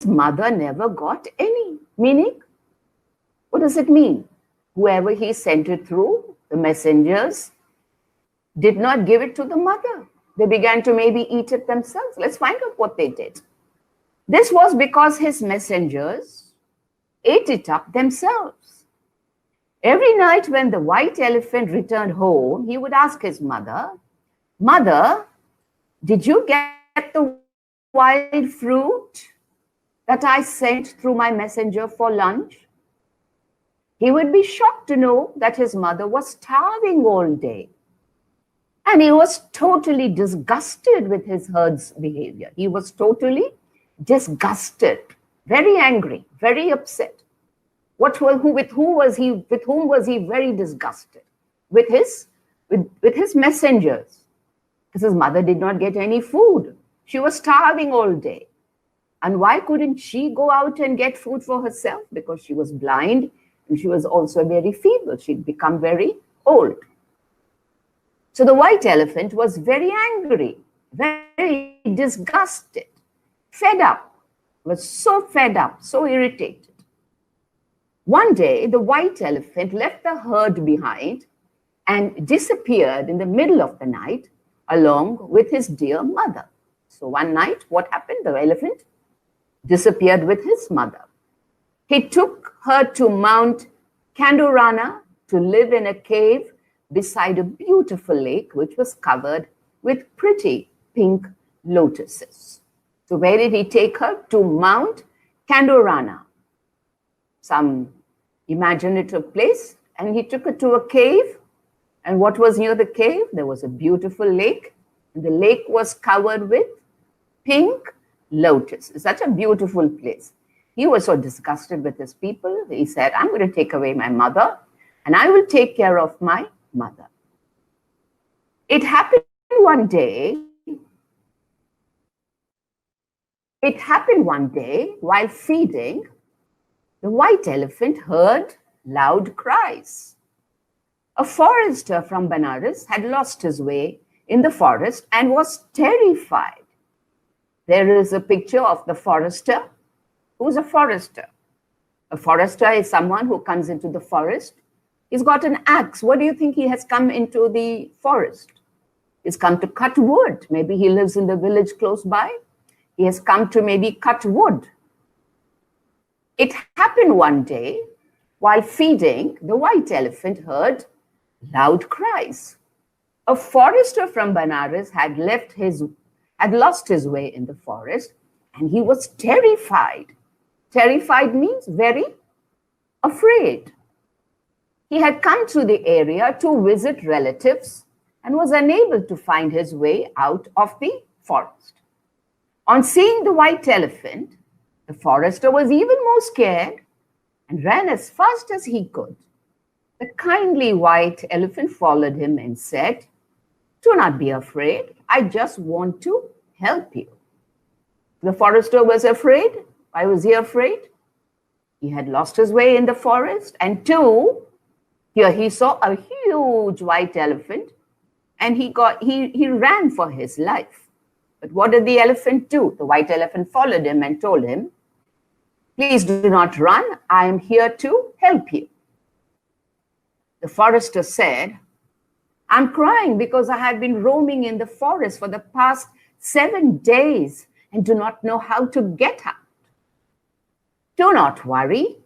mother never got any. Meaning, what does it mean? Whoever he sent it through, the messengers, did not give it to the mother. They began to maybe eat it themselves. Let's find out what they did. This was because his messengers ate it up themselves. Every night when the white elephant returned home, he would ask his mother, "Mother, did you get the wild fruit that I sent through my messenger for lunch?" He would be shocked to know that his mother was starving all day. And he was totally disgusted with his herd's behavior. He was totally disgusted, very angry, very upset. With whom was he very disgusted? With his messengers. Because his mother did not get any food. She was starving all day. And why couldn't she go out and get food for herself? Because she was blind and she was also very feeble. She'd become very old. So the white elephant was very angry, very disgusted, fed up, was so fed up, so irritated. One day, the white elephant left the herd behind and disappeared in the middle of the night along with his dear mother. So one night, what happened? The elephant disappeared with his mother. He took her to Mount Kandurana to live in a cave beside a beautiful lake which was covered with pretty pink lotuses. So where did he take her? To Mount Kandurana, some imaginative place, and he took her to a cave. And what was near the cave? There was a beautiful lake, and the lake was covered with pink lotus. It's such a beautiful place. He was so disgusted with his people. He said, "I'm going to take away my mother, and I will take care of my mother." It happened one day while feeding, the white elephant heard loud cries. A forester from Benares had lost his way in the forest and was terrified. There is a picture of the forester. Who's a forester? A forester is someone who comes into the forest. He's got an axe. What do you think he has come into the forest? He's come to cut wood. Maybe he lives in the village close by. He has come to maybe cut wood. It happened one day while feeding, the white elephant heard loud cries. A forester from Benares had lost his way in the forest, and he was terrified. Terrified means very afraid. He had come to the area to visit relatives and was unable to find his way out of the forest. On seeing the white elephant, the forester was even more scared and ran as fast as he could. The kindly white elephant followed him and said, "Do not be afraid. I just want to help you." The forester was afraid. Why was he afraid? He had lost his way in the forest. And two, here he saw a huge white elephant and he ran for his life. But what did the elephant do? The white elephant followed him and told him, "Please do not run. I am here to help you." The forester said, "I'm crying because I have been roaming in the forest for the past 7 days and do not know how to get out." "Do not worry.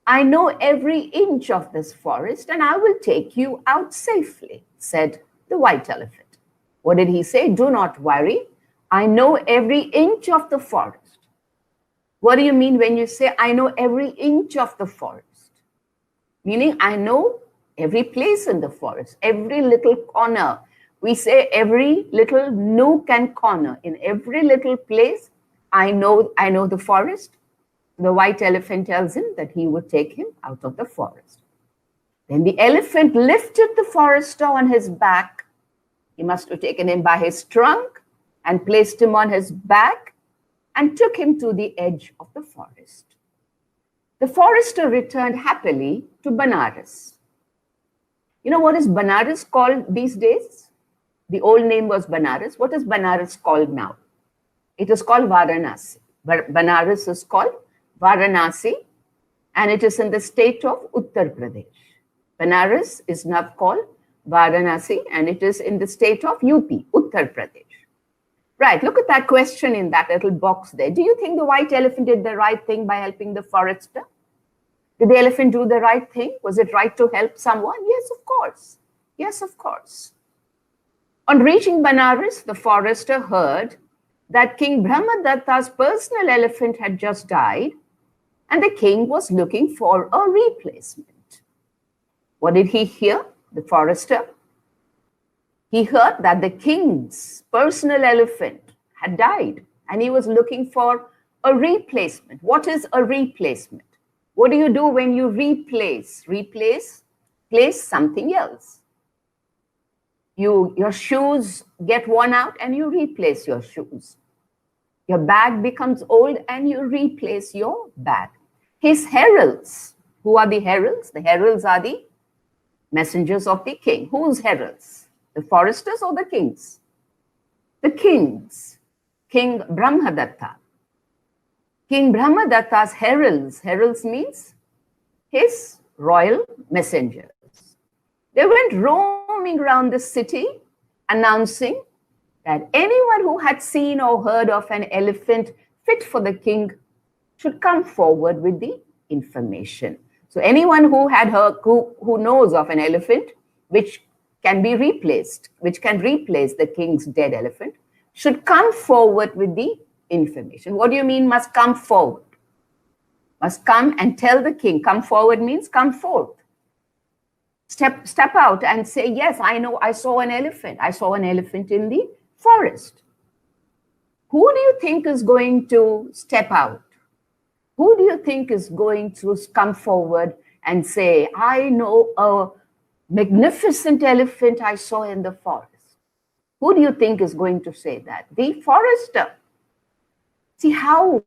I know every inch of this forest and I will take you out safely," said the white elephant. What did he say? Do not worry. I know every inch of the forest. What do you mean when you say, I know every inch of the forest? Meaning, I know every place in the forest, every little corner. We say every little nook and corner. In every little place, I know the forest. The white elephant tells him that he would take him out of the forest. Then the elephant lifted the forester on his back. He must have taken him by his trunk and placed him on his back and took him to the edge of the forest. The forester returned happily to Benares. You know what is Benares called these days? The old name was Benares. What is Benares called now? It is called Varanasi. Banaras is called Varanasi, and it is in the state of Uttar Pradesh. Banaras is now called Varanasi, and it is in the state of UP, Uttar Pradesh. Right, look at that question in that little box there. Do you think the white elephant did the right thing by helping the forester? Did the elephant do the right thing? Was it right to help someone? Yes, of course. Yes, of course. On reaching Banaras, the forester heard that King Brahmadatta's personal elephant had just died, and the king was looking for a replacement. What did he hear, the forester? He heard that the king's personal elephant had died, and he was looking for a replacement. What is a replacement? What do you do when you replace? Place something else. Your shoes get worn out and you replace your shoes. Your bag becomes old and you replace your bag. His heralds, who are the heralds? The heralds are the messengers of the king. Whose heralds? The foresters or the kings? The kings. King Brahmadatta. King Brahmadatta's heralds means his royal messengers. They went roaming around the city announcing that anyone who had seen or heard of an elephant fit for the king should come forward with the information. So anyone who had heard, who knows of an elephant which can be replaced, which can replace the king's dead elephant, should come forward with the information. What do you mean must come forward? Must come and tell the king. Come forward means come forth. Step out and say, yes, I know, I saw an elephant. I saw an elephant in the forest. Who do you think is going to step out? Who do you think is going to come forward and say, I know a magnificent elephant I saw in the forest? Who do you think is going to say that? The forester. See how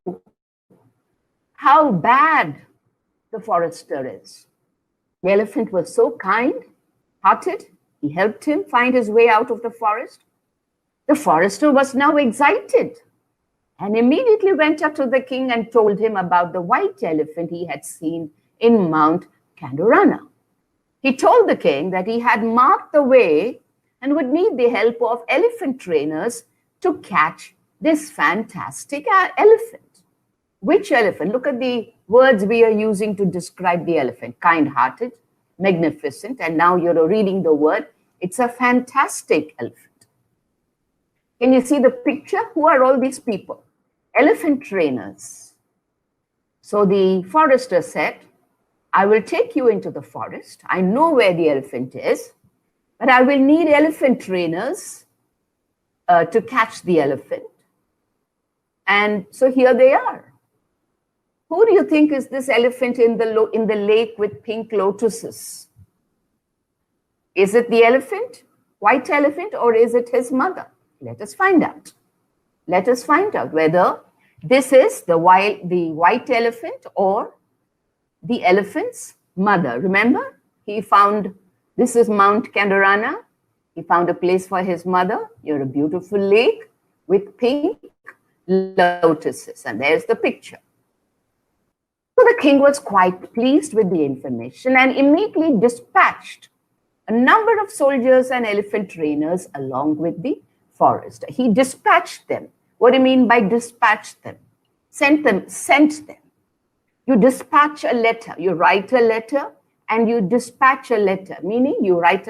bad the forester is. The elephant was so kind-hearted. He helped him find his way out of the forest. The forester was now excited and immediately went up to the king and told him about the white elephant he had seen in Mount Kandurana. He told the king that he had marked the way and would need the help of elephant trainers to catch this fantastic elephant. Which elephant? Look at the words we are using to describe the elephant. Kind-hearted, magnificent, and now you're reading the word. It's a fantastic elephant. Can you see the picture? Who are all these people? Elephant trainers. So the forester said, I will take you into the forest. I know where the elephant is, but I will need elephant trainers to catch the elephant. And so here they are. Who do you think is this elephant in the lake with pink lotuses? Is it the elephant, white elephant, or is it his mother? Let us find out. Let us find out whether this is the white elephant or the elephant's mother. Remember, he found, this is Mount Kandurana. He found a place for his mother. You're a beautiful lake with pink lotuses. And there's the picture. So the king was quite pleased with the information and immediately dispatched a number of soldiers and elephant trainers along with the forester. He dispatched them. What do you mean by dispatched them? Sent them. You dispatch a letter. You write a letter and you dispatch a letter, meaning you write a